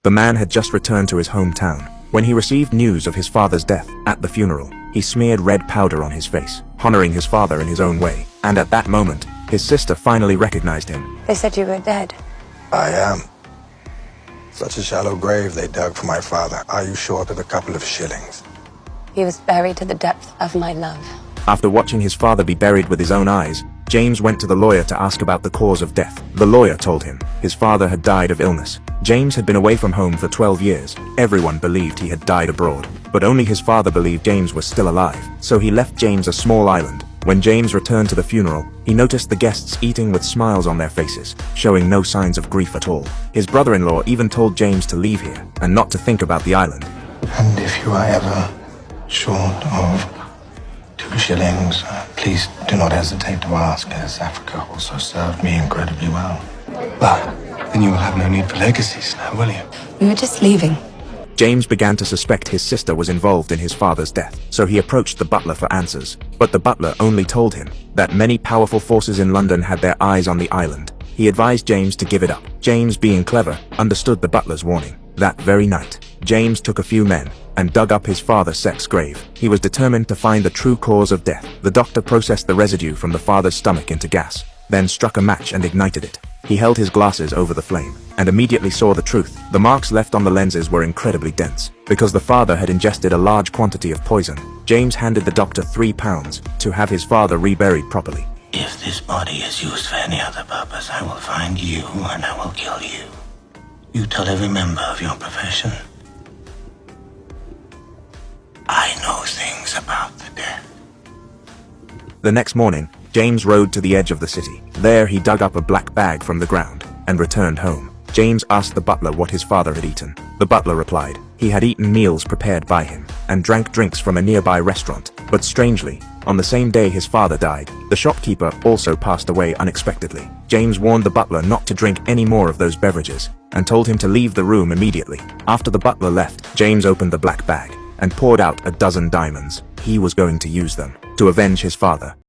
The man had just returned to his hometown. When he received news of his father's death at the funeral, he smeared red powder on his face, honoring his father in his own way. And at that moment, his sister finally recognized him. They said you were dead. I am. Such a shallow grave they dug for my father. Are you short of a couple of shillings? He was buried to the depth of my love. After watching his father be buried with his own eyes, James went to the lawyer to ask about the cause of death. The lawyer told him his father had died of illness. James had been away from home for 12 years. Everyone believed he had died abroad, but only his father believed James was still alive. So he left James a small island. When James returned to the funeral, he noticed the guests eating with smiles on their faces, showing no signs of grief at all. His brother-in-law even told James to leave here and not to think about the island. And if you are ever short of 2 shillings, please do not hesitate to ask, as Africa also served me incredibly well. But then you will have no need for legacies now, will you? We were just leaving. James began to suspect his sister was involved in his father's death, so he approached the butler for answers. But the butler only told him that many powerful forces in London had their eyes on the island. He advised James to give it up. James, being clever, understood the butler's warning. That very night, James took a few men and dug up his father Seth's grave. He was determined to find the true cause of death. The doctor processed the residue from the father's stomach into gas, then struck a match and ignited it. He held his glasses over the flame and immediately saw the truth. The marks left on the lenses were incredibly dense, because the father had ingested a large quantity of poison. James handed the doctor £3 to have his father reburied properly. If this body is used for any other purpose, I will find you and I will kill you. You tell every member of your profession. I know things about the dead. The next morning, James rode to the edge of the city. There he dug up a black bag from the ground and returned home. James asked the butler what his father had eaten. The butler replied he had eaten meals prepared by him and drank drinks from a nearby restaurant. But strangely, on the same day his father died, the shopkeeper also passed away unexpectedly. James warned the butler not to drink any more of those beverages and told him to leave the room immediately. After the butler left, James opened the black bag and poured out a dozen diamonds. He was going to use them to avenge his father.